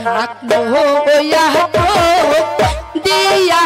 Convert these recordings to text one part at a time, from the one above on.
থাকলো ওয়া তো দিয়া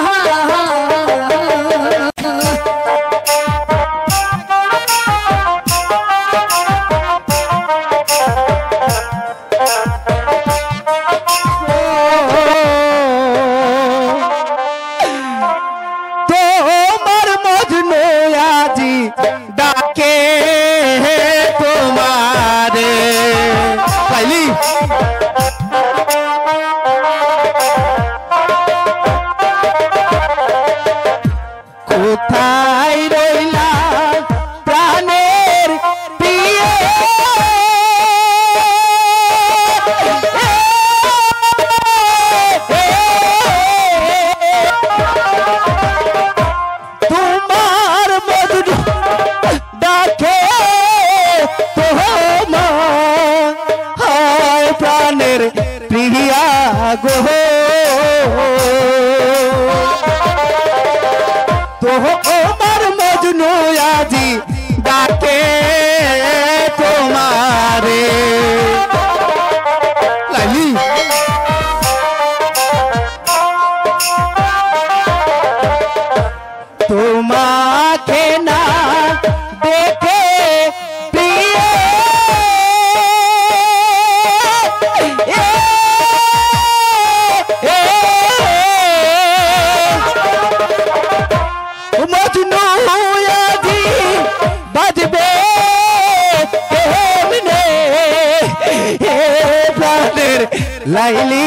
লাইলি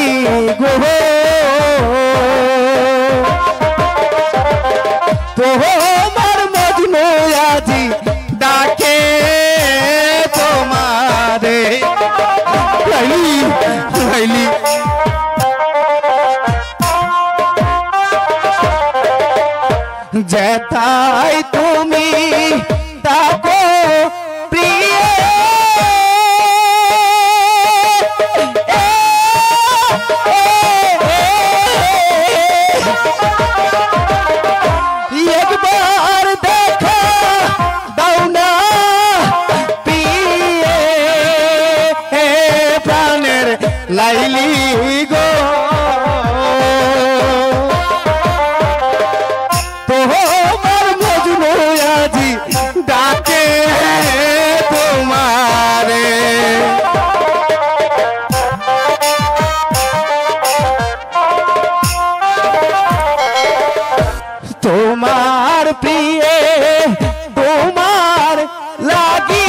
গো তোমার মজনু আজি ডাকে তোমারে লাইলি লাইলি যেতাই তুমি ডাকো প্রিয় লাইলি গো তোমার মজনু আজি ডাকে তোমারে তোমার প্রিয়ে তোমার লাগি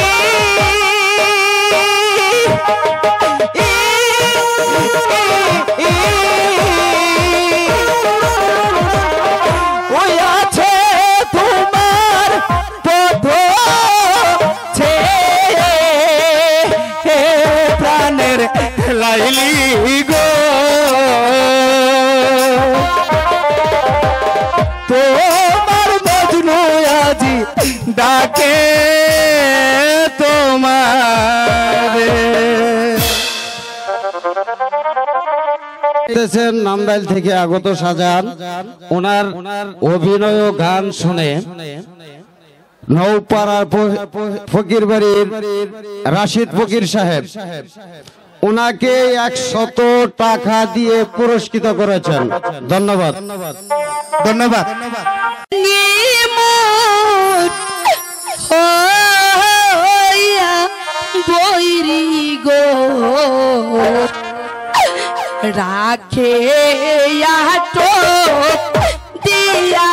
লাইলি গো তোমার মজনু আজি ডাকে তোমারে দেশের নান্দাইল থেকে আগত শাহজাহান ওনার অভিনয় ও গান শুনে নৌপাড়ার ফকির বাড়ির রাশিদ ফকির সাহেব ওনাকে 100 টাকা দিয়ে পুরস্কৃত করেছেন। ধন্যবাদ ধন্যবাদ। বৈরি গো রাখে আটো দিয়া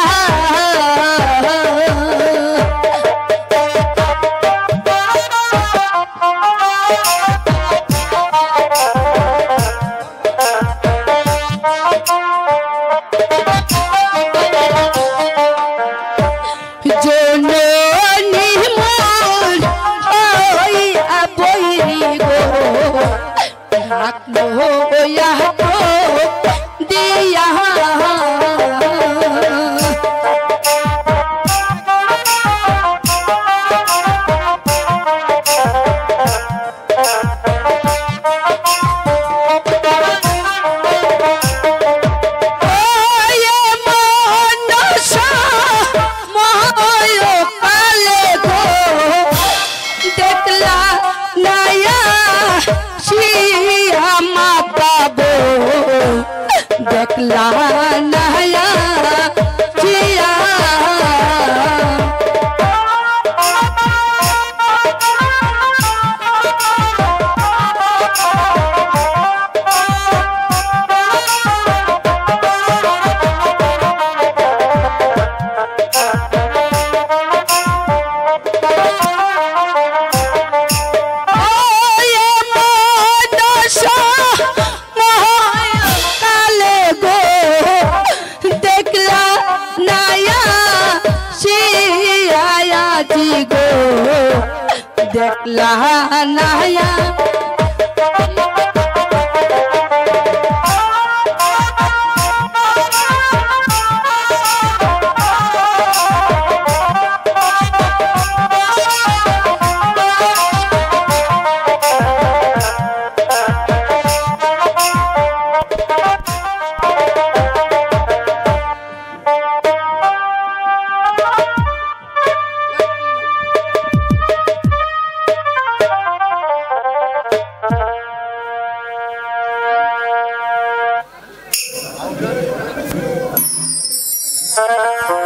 লাহানায়া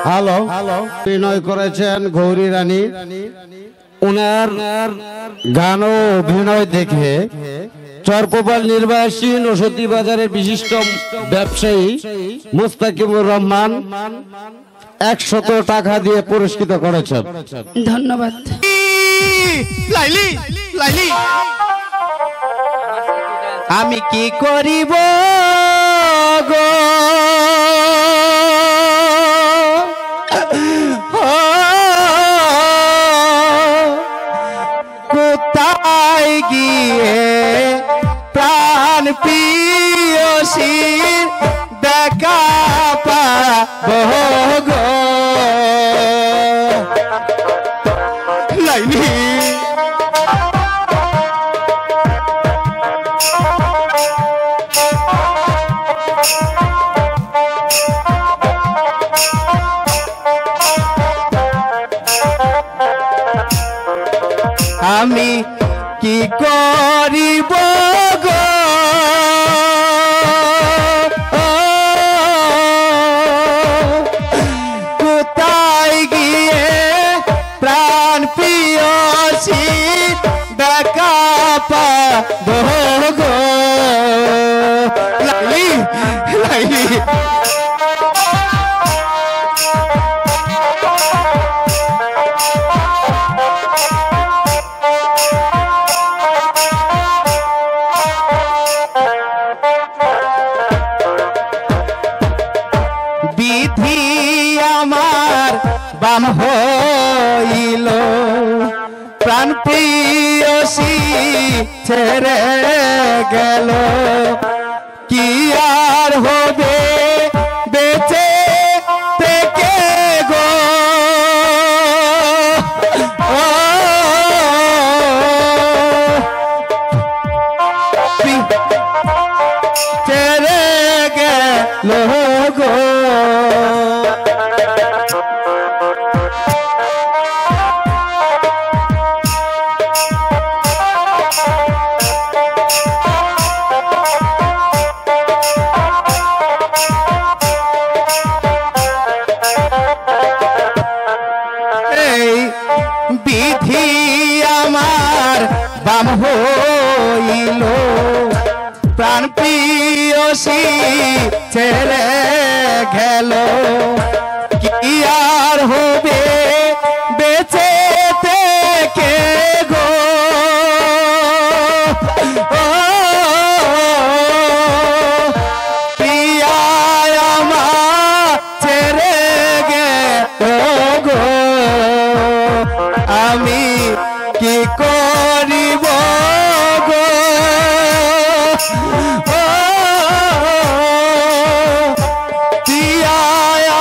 হ্যালো অভিনয় করেছেন গৌরী রানী। ওনার গান ও অভিনয় দেখে চরপোপাল নির্বাসী নসতি বাজারের বিশিষ্ট ব্যবসায়ী মুস্তাকিমুর রহমান 100 টাকা দিয়ে পুরস্কৃত করেছেন। ধন্যবাদ। লাইলি লাইলি আমি কি করিব গো কোথায় গিয়ে প্রাণ প্রিয়সীর দেখা পাবো গো লাইলি আমি কি করিব গো কোথায় গিয়ে প্রাণ প্রিয়সী দেখা পাবো গো লাইলি লাইলি বিধি আমার বাম হইল প্রাণ প্রিয়সী ছেড়ে গেল কি আর হবে বেঁচে থেকে গো ও ছেড়ে গেল গো এই বিধি আমার বাম হইল প্রাণ প্রিয়সী ছেড়ে গেল কি আর হবে বেঁচে থেকে গো ও প্রিয়া আমার ছেড়ে গেল গো আমি কি করিব গো ও প্রিয়া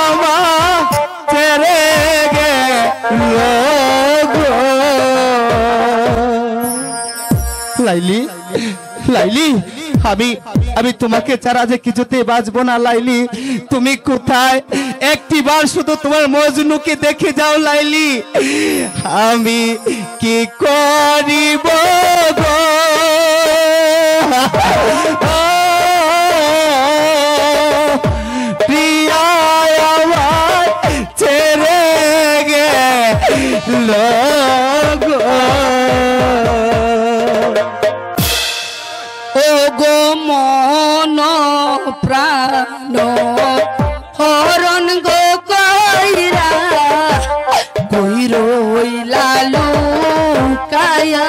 আমার ছেড়ে গেল গো লাইলি লাইলি আমি আমি তোমাকে ছাড়া যে কিছুতে বাঁচবো না লাইলি তুমি কোথায় একটিবার শুধু তোমার মজনুকে দেখে যাও লাইলি আমি কি করিব গো প্রিয়া আমার ছেড়ে গেল গো ও গো মন প্রাণ হরণ গো কইরা কই রইলা লুকায়া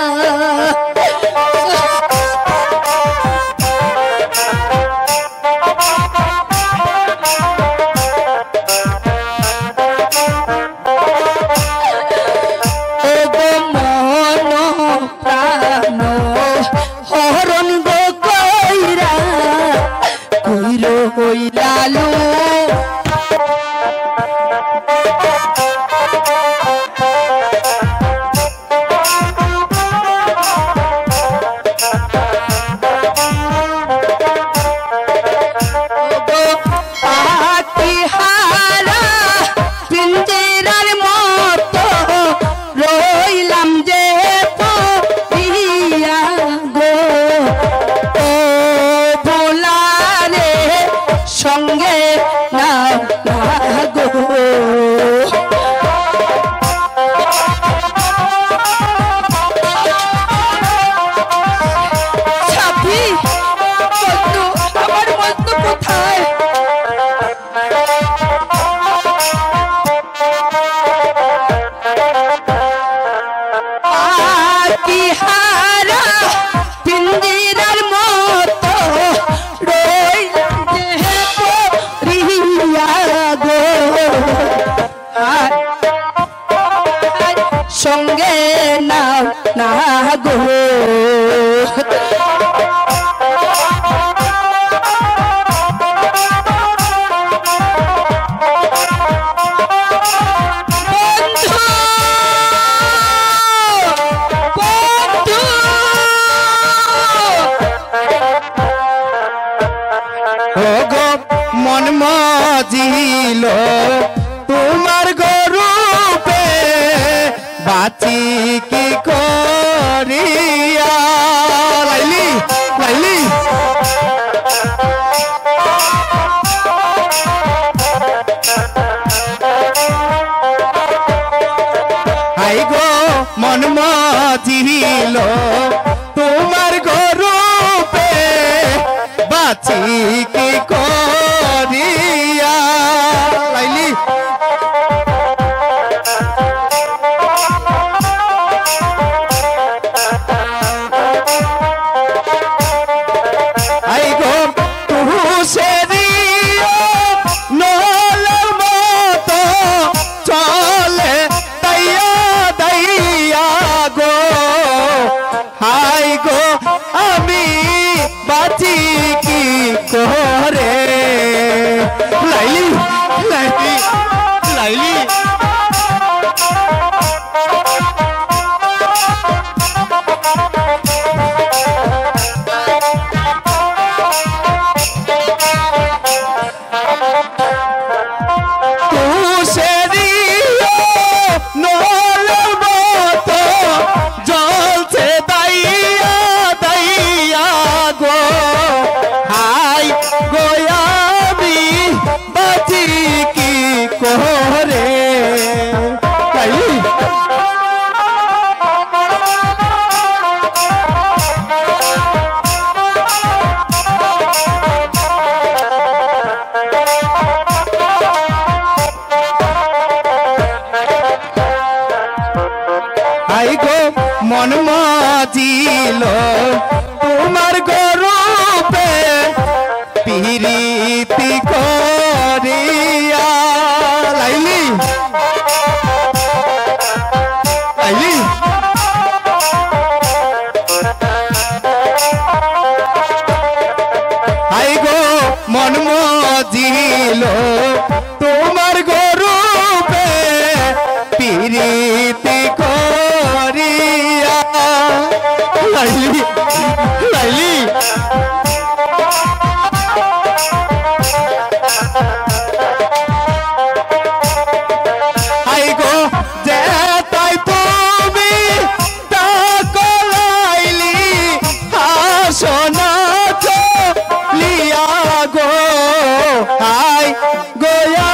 ও গো মন হইলালু সঙ্গে না গো সাথী বন্ধু আমার বন্ধু কোথায় কি হারা পিঞ্জিরার মতো সঙ্গে না না গো মন মজিল তোমার গরূপে বাঁচি কি করিয়া লাইলি লাইলি আই গো মন মজিল তোমার গরূপে বাঁচি কি করিয়া লাইলি আই গো তুষেরি নলের মতো চলে দাইয়া দাইয়া গো হাই গো আমি বাঁচি কি করে লাইলি লাইলি লাইলি তুষেরি নলের মতো জ্বলছে দাইয়া দাইয়া গো হাই গোয়াবি বাঁচি কি করে লাইলি আই গো মন মজিল তোমার গরূপে পিরিতি করিয়া লাইলি লাইলি আই গো মন মজিল তোমার গরূপে পিরিতি করিয়া লাইলি লাইলি আই গো যে তাই তুমি তা কলাইলি হাসনা চলিয়া গো আই গোয়া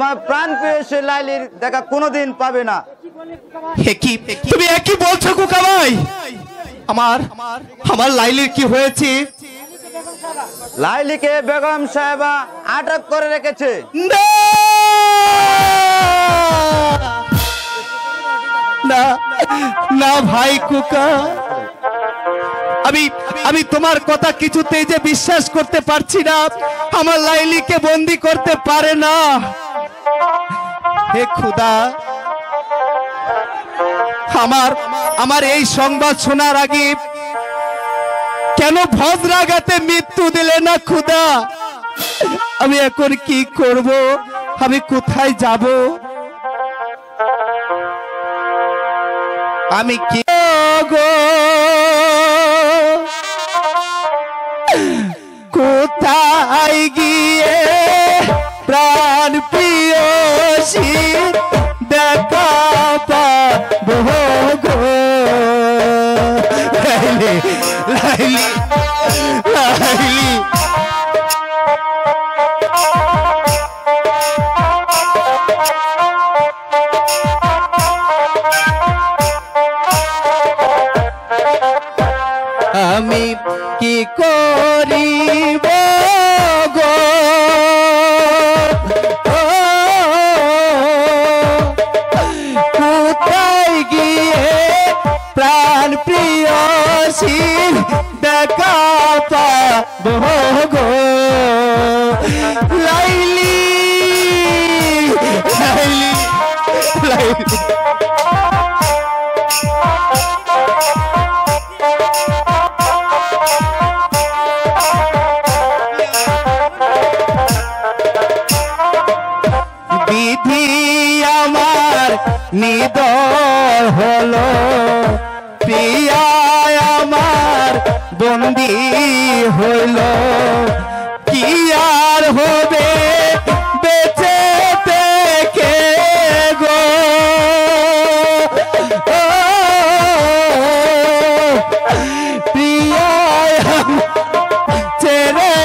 তোমার প্রাণ পেয়েছে লাইলির দেখা কোনোদিন পাবে না। তুমি একই বলছো খোকা ভাই? আমার আমার লাইলির কি হয়েছে? লাইলিকে বেগম সাহেবা আটক করে রেখেছে। না না না ভাই খোকা, আমি তোমার কথা কিছুতেই যে বিশ্বাস করতে পারছি না। আমার লাইলিকে বন্দি করতে পারে না। হে খুদা, আমার এই সংবাদ শোনার আগে কেন ভদ্রাঘাতে মৃত্যু দিলে না খুদা? আমি এখন কি করব? আমি কোথায় যাব? আমি কি গো কোথায় গিয়ে প্রাণ প্রিয়সী দেখা পাবো গো? লাইলি লাইলি লাইলি আমি কি করিব গো? কোথায় গিয়ে প্রাণ প্রিয়সী দেখা পাবো গো? লাইলি লাইলি লাইলি বিধি আমার নিদয় হলো, প্রিয়া আমার বন্দি হইল। কি আর হবে বেঁচে থেকে গো? প্রিয়া ছেড়ে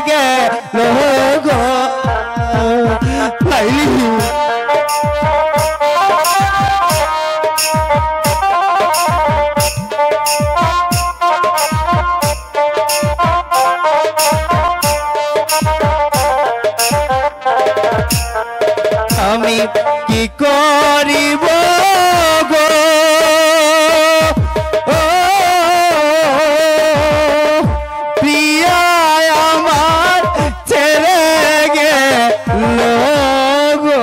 গেল গো। লাইলি আমি কি করিব গো? ও প্রিয়া আমার ছেড়ে গেল গো।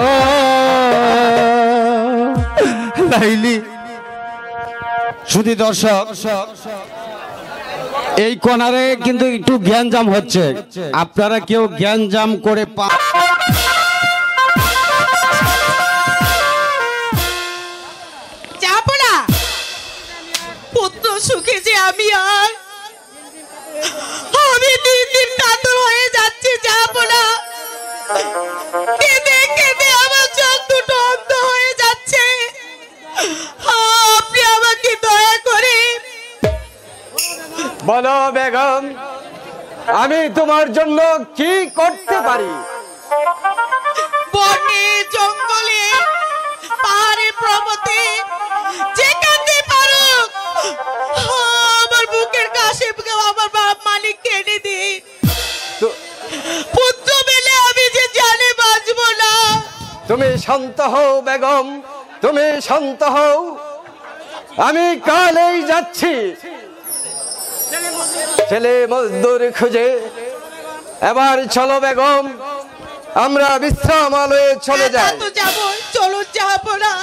লাইলি শুধু দর্শক, এই কর্নারে কিন্তু একটু জ্ঞানজাম হচ্ছে, আপনারা কেউ জ্ঞানজাম করে যাবো না পুত্র সুখে যে আমি দিন দিন কাতর হয়ে যাচ্ছি। যাবো না, কেঁদে কেঁদে আমার চোখ দুটো অন্ধ হয়ে যাচ্ছে। আপনি আমাকে দয়া করে বলো বেগম, আমি তোমার জন্য কি করতে পারি? বনে জঙ্গলে পাহাড়ে পর্বতে যেখানে পারুক আমার বুকের কাছে আমার বাপ মালিক কেড়ে দিন। পুত্র মেলে আমি যে জানে বাঁচবো না। তুমি শান্ত হও বেগম, তুমি শান্ত হও। আমি কালেই যাচ্ছি ছেলে মজদুর খুঁজে। এবার চলো বেগম, আমরা বিশ্রামালয়ে চলে যাই। তো যাবো, চলো যাবো না।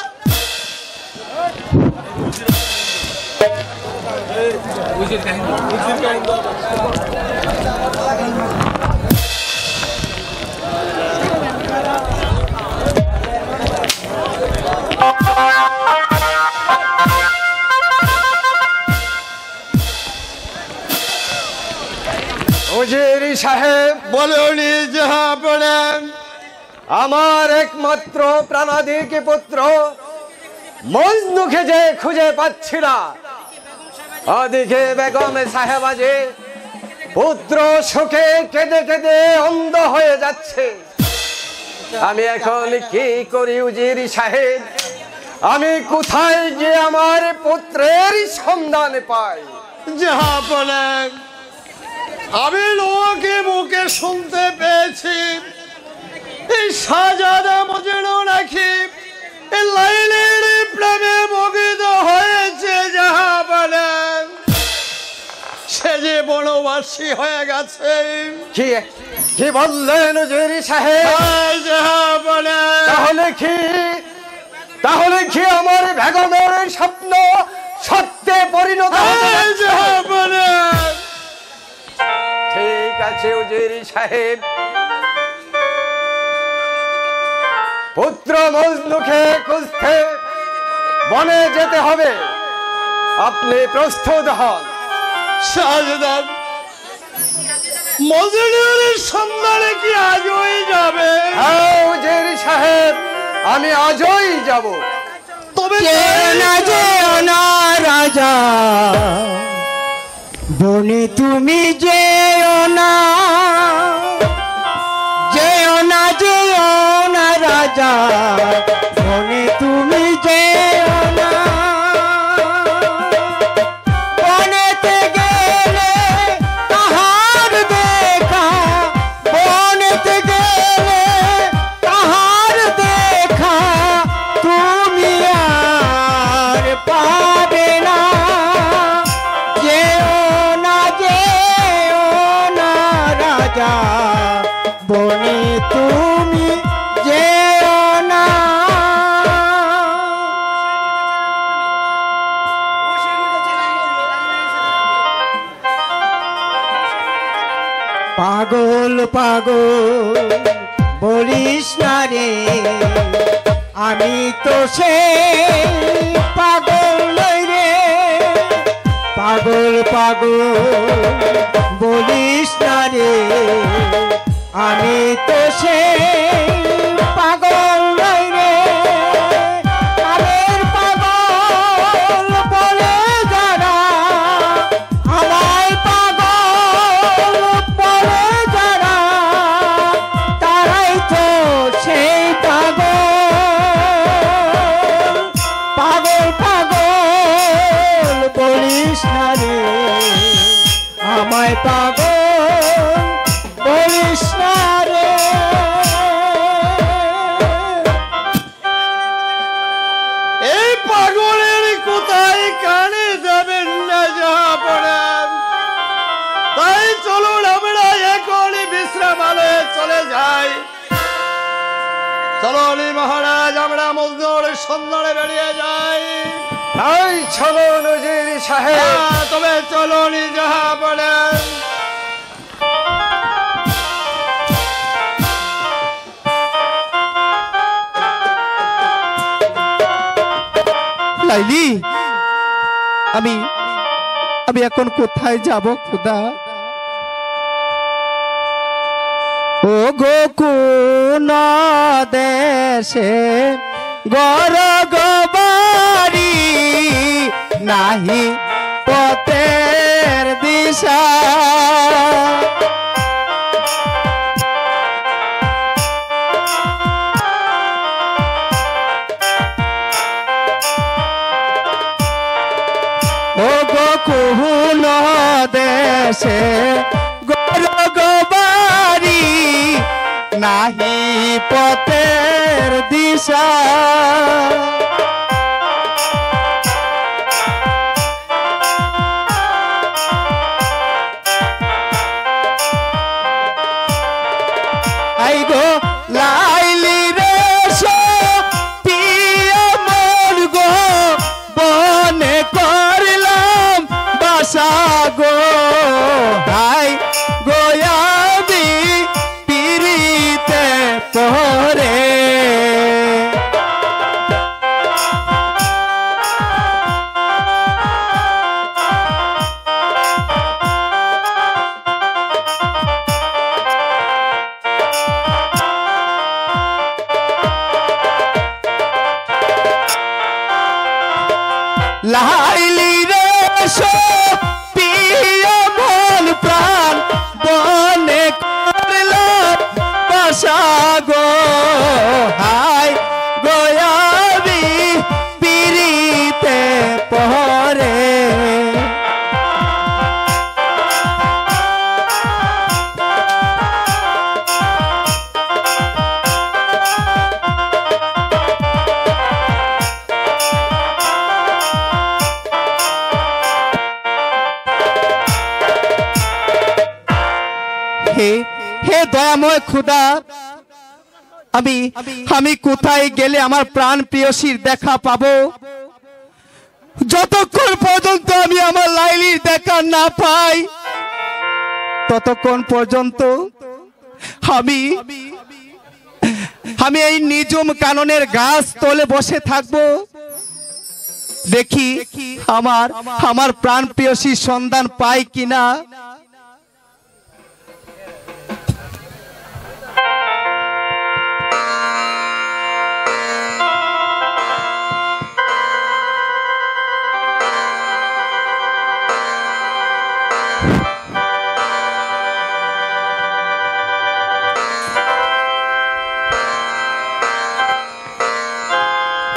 উজির সাহেব বলুনি যাহা পড়েন, আমার একমাত্র প্রাণাধিক পুত্র মজনুকে যে খুঁজে পাচ্ছি না। ওদিকে বেগম সাহেবা যে পুত্র শোকে কেঁদে কেঁদে অন্ধ হয়ে যাচ্ছে। আমি এখন কি করি উজির সাহেব? আমি কোথায় গিয়ে আমার পুত্রের সন্ধান পাই? যাহা বলেন, আমি লোকে মুখে শুনতে পেয়েছি এই শাহজাদা মজনু নাকি এই লাইলির প্রেমে মুগ্ধ হয়েছে। যাহা বলেন, সে যে বনবাসী হয়ে গেছে। কি বললেন উজির সাহেব? যাহা বলেন, তাহলে কি আমার বেগমের স্বপ্ন সত্যে পরিণত হতে যাচ্ছে? যাহা বলেন, ঠিক আছে উজির সাহেব, পুত্র মজনুকে খুঁজতে বনে যেতে হবে। আপনি প্রস্তুত হন। শাহজাদা মজনুর সন্ধানে কি আজই যাবে? হ্যাঁ উজির সাহেব, আমি আজই যাব। তবে রাজা বনে তুমি যেও না রাজা, বনে তুমি যেও না। বনেতে গেলে তাহার দেখা, বনেতে গেলে তাহার দেখা তুমি আর পাবে না। যেও না রাজা, বনে তুমি যেও না। পাগল পাগল বলিস না রে, আমি তো সে পাগল নই রে। পাগল পাগল বলিস না রে, আমি তো সে পাগল নই রে। কালের পাগল বলে যারা, আমায় পাগল বলে যারা, তারাই তো সেই পাগল। পাগল পাগল বলিস না রে, আমায় পাগল বলিস না রে। এই পাগলের কোথায় কানে যাবেন না। যাহা পড়েন, তাই চলুন আমরা এখনই বিশ্রামালয়ে চলে যাই। চলুন মহারাজ, আমরা মজনুর সন্ধানে বেরিয়ে যাই। তাই চলুন উজির সাহেব। তবে চলুন যাহা বলেন। লাইলি, আমি এখন কোথায় যাব খোদা? ও গো কোন দেশে গর গবারি নাহি পথের দিশা। ও গো কোন দেশে গর গবারি নাহি পথের দিশা। আই গো লাইলি রে পিয়া মন গো, বনে করলাম বাসা গো। হাই গোয়াবি পিরিতে পরে, হে হে দয়াময় খোদা, আমি কোথায় গেলে আমার প্রাণ প্রিয়সীর দেখা পাবো? যতক্ষণ পর্যন্ত আমি আমার লাইলির দেখা না পাই ততক্ষণ পর্যন্ত আমি এই নিজুম কাননের গাছ তলে বসে থাকবো। দেখি আমার প্রাণ প্রিয়সীর সন্ধান পাই কিনা।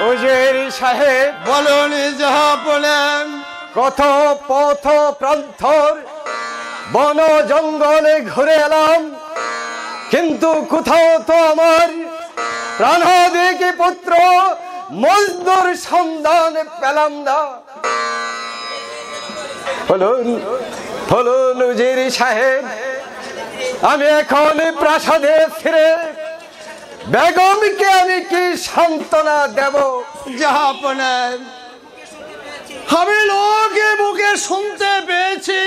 উজির সাহেব, বলুন জাহাপনাম। কত পথ প্রান্তর বন জঙ্গলে ঘুরে এলাম, কিন্তু কোথাও তো আমার প্রাণাধিক পুত্র মজনুর সন্ধান পেলাম না। বলুন উজির সাহেব, আমি এখন প্রাসাদে ফিরে বেগমকে আমি কি সান্ত্বনা দেব? জাহাপনাম, আমি লোকে মুখে শুনতে পেয়েছি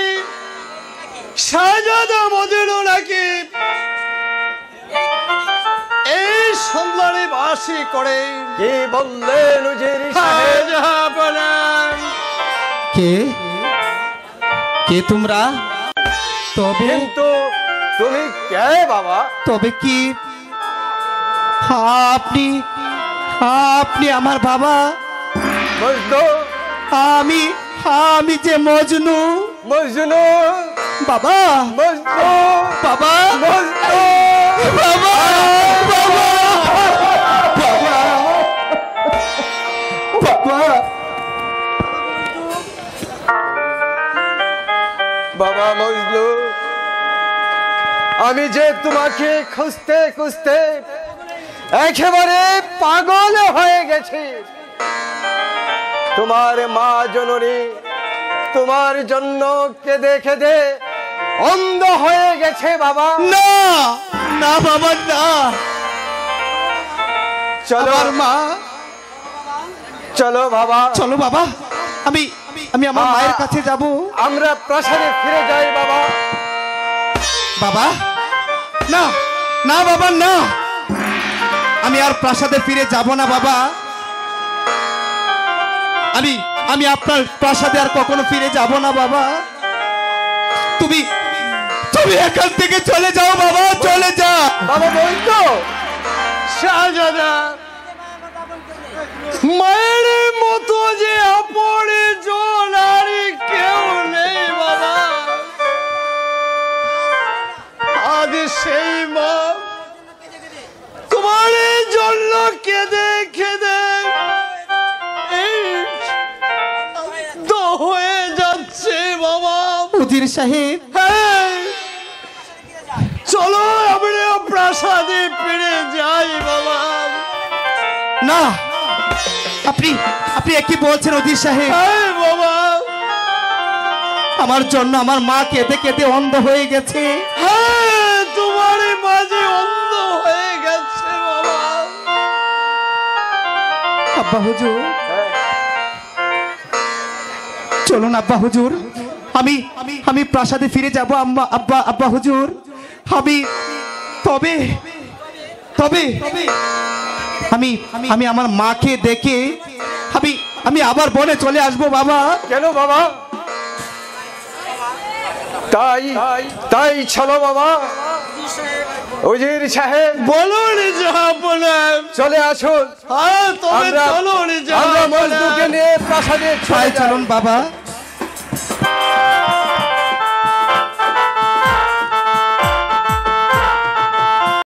শাহজাদা মজনু নাকি এই সন্ধানে বাসী করে। কি বললেন উজির সাহেব? জাহাপনাম, কে কে তোমরা? তবে কিন্তু তুমি কে বাবা? তবে কি আপনি আপনি আমার বাবা? মজনু, আমি যে মজনু। মজনু, বাবা মজনু, বাবা মজনু, বাবা বাবা বাবা বাবা মজনু, আমি যে তোমাকে খুঁজতে খুঁজতে একেবারে পাগল হয়ে গেছি। তোমার মা জননী তোমার জন্য কেঁদে কেঁদে অন্ধ হয়ে গেছে বাবা। না না বাবা না, চলো আমার মা। চলো বাবা, চলো বাবা, আমি আমার মায়ের কাছে যাব। আমরা প্রাসাদে ফিরে যাই বাবা। বাবা না না বাবা না, আমি আর প্রাসাদে ফিরে যাব না বাবা। আমি আপনার প্রাসাদে আর কখনো ফিরে যাব না বাবা। তুমি এখান থেকে চলে যাও বাবা, চলে যা বাবা। বলতো শাহজাদা মায়ের মতো যে আপনে জন আর কেউ নেই বাবা। আজ সেই মা তোমার জন্য কেঁদে কেঁদে এই তো হয়ে যাচ্ছে বাবা। উজির সাহেব, হ্যাঁ, চলো আমরা প্রাসাদে ফিরে যাই বাবা। না, আপনি কি বলছেন উজির সাহেব? হ্যাঁ বাবা, আমার জন্য আমার মা কেঁদে কেঁদে অন্ধ হয়ে গেছে। হ্যাঁ তোমার মাঝে অন্ধ হয়ে গেছে বাবা। আব্বা হুজুর, চলুন আব্বা হুজুর, আমি প্রাসাদে ফিরে যাব। আব্বা হুজুর, তবে আমি আমার মাকে দেখে আমি আবার বনে চলে আসবো বাবা। কেন বাবা? তাই চলো বাবা। উজির সাহেব, বলুন জাহাপনাম। চলে আসুন। হ্যাঁ তবে চলুন আমরা মজনুকে জাহাপনাম। নিয়ে প্রাসাদে চলে যাই। চলুন বাবা।